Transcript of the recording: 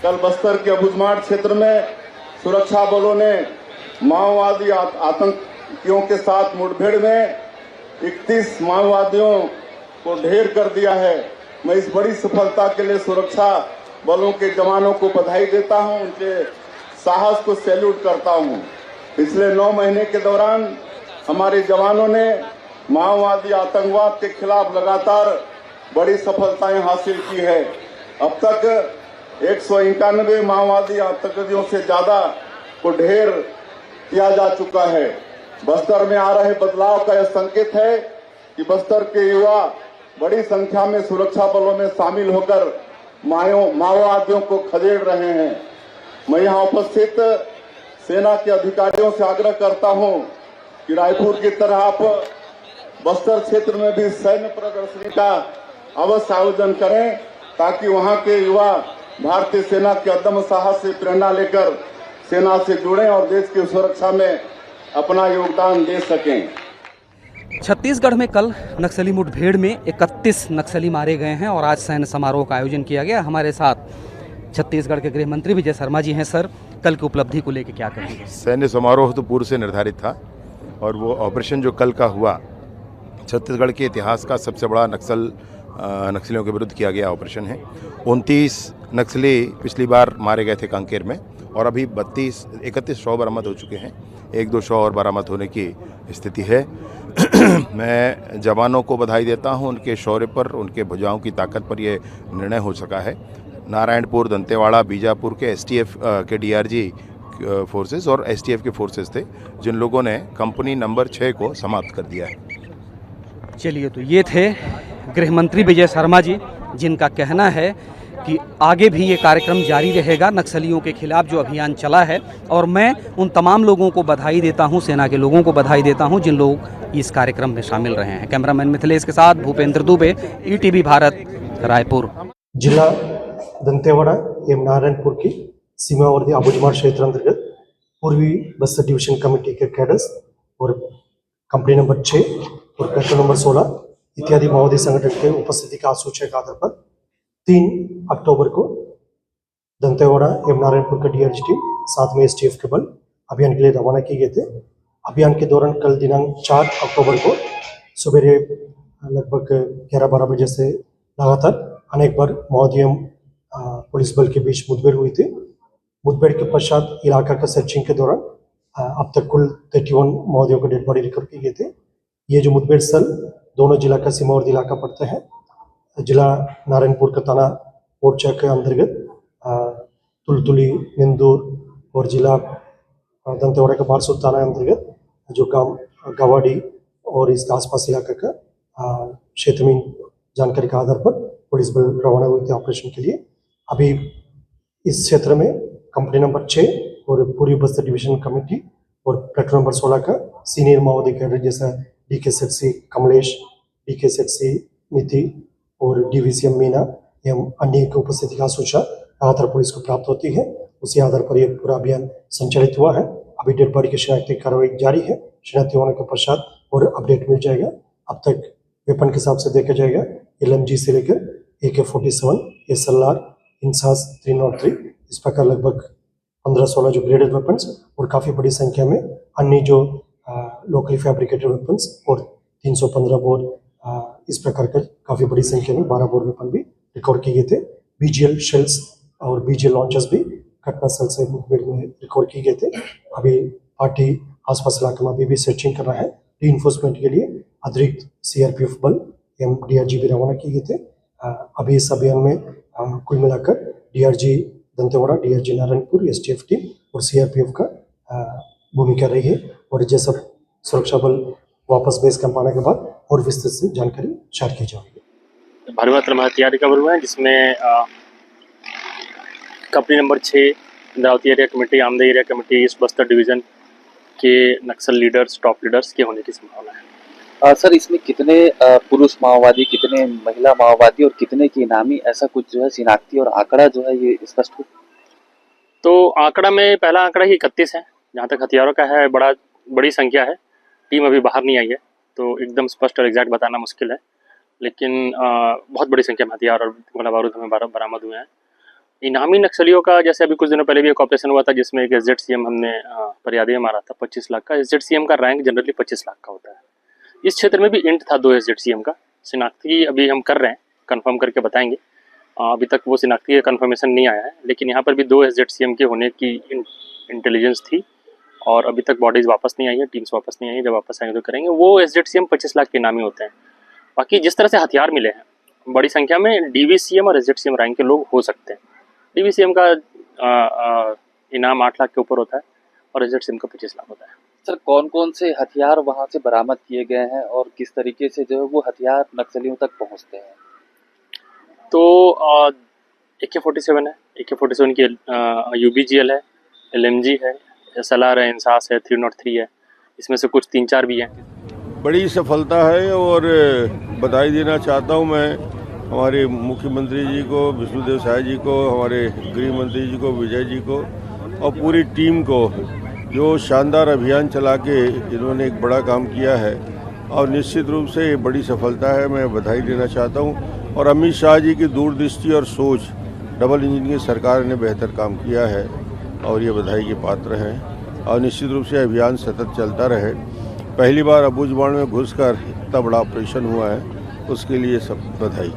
कल बस्तर के अबुझमाड़ क्षेत्र में सुरक्षा बलों ने माओवादी आतंकियों के साथ मुठभेड़ में 31 माओवादियों को ढेर कर दिया है। मैं इस बड़ी सफलता के लिए सुरक्षा बलों के जवानों को बधाई देता हूं, उनके साहस को सैल्यूट करता हूं। पिछले 9 महीने के दौरान हमारे जवानों ने माओवादी आतंकवाद के खिलाफ लगातार बड़ी सफलताएं हासिल की है। अब तक 191 माओवादी आतंकवादियों से ज्यादा को ढेर किया जा चुका है। बस्तर में आ रहे बदलाव का यह संकेत है कि बस्तर के युवा बड़ी संख्या में सुरक्षा बलों में शामिल होकर माओवादियों को खदेड़ रहे हैं। मैं यहां उपस्थित सेना के अधिकारियों से आग्रह करता हूं कि रायपुर की तरह आप बस्तर क्षेत्र में भी सैन्य प्रदर्शनी का अवश्य आयोजन करें, ताकि वहां के युवा भारतीय सेना के अदम्य साहस से प्रेरणा लेकर सेना से जुड़ें और देश की सुरक्षा में अपना योगदान दे सकें। छत्तीसगढ़ में कल नक्सली मुठभेड़ में 31 नक्सली मारे गए हैं और आज सैन्य समारोह का आयोजन किया गया। हमारे साथ छत्तीसगढ़ के गृह मंत्री विजय शर्मा जी हैं। सर, कल की उपलब्धि को लेकर क्या कहेंगे? सैन्य समारोह तो पूर्व से निर्धारित था और वो ऑपरेशन जो कल का हुआ छत्तीसगढ़ के इतिहास का सबसे बड़ा नक्सलियों के विरुद्ध किया गया ऑपरेशन है। 29 नक्सली पिछली बार मारे गए थे कांकेर में और अभी 31 शव बरामद हो चुके हैं। 1-2 शव और बरामद होने की स्थिति है। मैं जवानों को बधाई देता हूं, उनके शौर्य पर, उनके भुजाओं की ताकत पर यह निर्णय हो सका है। नारायणपुर, दंतेवाड़ा, बीजापुर के एसटीएफ के डीआरजी फोर्सेस और एसटीएफ के फोर्सेस थे, जिन लोगों ने कंपनी नंबर 6 को समाप्त कर दिया है। चलिए, तो ये थे गृह मंत्री विजय शर्मा जी, जिनका कहना है कि आगे भी ये कार्यक्रम जारी रहेगा, नक्सलियों के खिलाफ जो अभियान चला है। और मैं उन तमाम लोगों को बधाई देता हूं, सेना के लोगों को बधाई देता हूं जिन लोग इस कार्यक्रम में शामिल रहे हैं। कैमरामैन मिथिलेश के साथ भूपेंद्र दुबे, ईटीवी भारत, रायपुर। जिला दंतेवाड़ा एवं नारायणपुर की सीमावर्ती अबुझमाड़ क्षेत्र अंतर्गत पूर्वी बस्तर डिवीजन कमेटी के कैडर्स और कंपनी नंबर 6 और प्लेटून नंबर 16 इत्यादि माओवादी संगठन के उपस्थिति का सूचना के आधार पर 3 अक्टूबर को दंतेवाड़ा एवं नारायणपुर का डीआरजी टीम साथ में एसटीएफ के बल अभियान के लिए रवाना किए गए थे। अभियान के दौरान कल दिनांक 4 अक्टूबर को सवेरे लगभग 11-12 बजे से लगातार अनेक बार माओवादी एवं पुलिस बल के बीच मुठभेड़ हुई थी। मुठभेड़ के पश्चात इलाका का सर्चिंग के दौरान अब तक कुल 31 माओवादियों को डेड बॉडी रिकवर किए गए थे। ये जो मुठभेड़ स्थल दोनों जिला का सीमावर्ती इलाका पड़ता है। जिला नारायणपुर का थाना मोर्चा के अंतर्गत तुलतुली, निंदूर और जिला दंतेवाड़ा का बारसूर थाना अंतर्गत जो गांव गवाड़ी और इस आसपास इलाका का क्षेत्र में जानकारी के आधार पर पुलिस बल रवाना हुए थे ऑपरेशन के लिए। अभी इस क्षेत्र में कंपनी नंबर 6 और पूर्वी बस्तर डिवीजन कमेटी और प्लेटून नंबर 16 का सीनियर माओवादी कैडर जैसा डीके सेट्सी कमलेश, डीके सेट्सी नीति और डीवीसीएम मीना एवं अन्य की उपस्थिति का सूचना लगातार पुलिस को प्राप्त होती है। उसी आधार पर यह पूरा अभियान संचालित हुआ है। अभी डेड बॉडी की शिनाख्ती कार्रवाई जारी है। शिनाख्ती होने के पश्चात और अपडेट मिल जाएगा। अब तक वेपन के हिसाब से देखा जाएगा LMG से लेकर AK-47, SLR, इंसास 303 इस प्रकार लगभग 15-16 जो ग्रेडेड वेपन्स और काफ़ी बड़ी संख्या में अन्य जो लोकली फैब्रिकेटेड वेपन्स और 315 बोर इस प्रकार का काफ़ी बड़ी संख्या में 12 बोर वेपन भी रिकवर किए गए थे। BGL शेल्स और BGL लॉन्चर्स भी घटना स्थल से मुठभेड़ में रिकवर किए गए थे। अभी पार्टी आसपास इलाके में अभी भी सर्चिंग कर रहा है। रीइंफोर्समेंट के लिए अतिरिक्त CRPF बल एवं DRG भी रवाना किए गए थे। अभी इस अभियान में कुल मिलाकर DRG Dantewada, DRG Narayanpur, STF team और CRPF का भूमिका रही है। और ये सब सुरक्षा बल वापस बेस कैंप आने के बाद और विस्तृत से जानकारी शेयर की जाएगी। भारी मात्रा में हथियार रिकवर हुए हैं, जिसमें company number 6 Indravati area committee, Amdai area committee, इस बस्तर डिवीजन के नक्सल लीडर्स, टॉप लीडर्स के होने की संभावना है। सर, इसमें कितने पुरुष माओवादी, कितने महिला माओवादी और कितने की इनामी, ऐसा कुछ जो है शिनाख्ती और आंकड़ा जो है ये स्पष्ट हो? तो आंकड़ा में पहला आंकड़ा ही 31 है। जहाँ तक हथियारों का है बड़ी संख्या है। टीम अभी बाहर नहीं आई है, तो एकदम स्पष्ट और एग्जैक्ट बताना मुश्किल है। लेकिन बहुत बड़ी संख्या में हथियार और गोला बारूद हमें बरामद हुए हैं। इनामी नक्सलियों का जैसे अभी कुछ दिनों पहले भी एक ऑपरेशन हुआ था जिसमें एक एसजेडसीएम हमने फरियादी में मारा था 25 लाख का। एसजेडसीएम का रैंक जनरली 25 लाख का होता है। इस क्षेत्र में भी इंट था 2 एसजेडसीएम का। शिनाख्ती अभी हम कर रहे हैं, कंफर्म करके बताएंगे। अभी तक वो शिनाख्ती का कंफर्मेशन नहीं आया है, लेकिन यहाँ पर भी 2 एसजेडसीएम के होने की इंटेलिजेंस थी और अभी तक बॉडीज वापस नहीं आई है, टीम्स वापस नहीं आई है। जब वापस आएंगे तो करेंगे। वो एसजेडसीएम 25 लाख के इनामी होते हैं। बाकी जिस तरह से हथियार मिले हैं बड़ी संख्या में डीवीसीएम और एसजेडसीएम रैंक के लोग हो सकते हैं। डीवीसीएम का इनाम 8 लाख के ऊपर होता है और एसजेडसीएम का 25 लाख होता है। सर कौन कौन से हथियार वहां से बरामद किए गए हैं और किस तरीके से जो है वो हथियार नक्सलियों तक पहुंचते हैं? तो AK-47 है, AK-47 की UBGL है, LMG है, SLR है, इंसास है, 303 है। इसमें से कुछ 3-4 भी हैं। बड़ी सफलता है और बधाई देना चाहता हूं मैं हमारे मुख्यमंत्री जी को, विष्णुदेव साय जी को, हमारे गृह मंत्री जी को, विजय जी को और पूरी टीम को, जो शानदार अभियान चला के इन्होंने एक बड़ा काम किया है और निश्चित रूप से ये बड़ी सफलता है। मैं बधाई देना चाहता हूं और अमित शाह जी की दूरदृष्टि और सोच, डबल इंजन की सरकार ने बेहतर काम किया है और ये बधाई के पात्र हैं और निश्चित रूप से अभियान सतत चलता रहे। पहली बार अबूझमाड़ में घुसकर इतना बड़ा ऑपरेशन हुआ है, उसके लिए सब बधाई।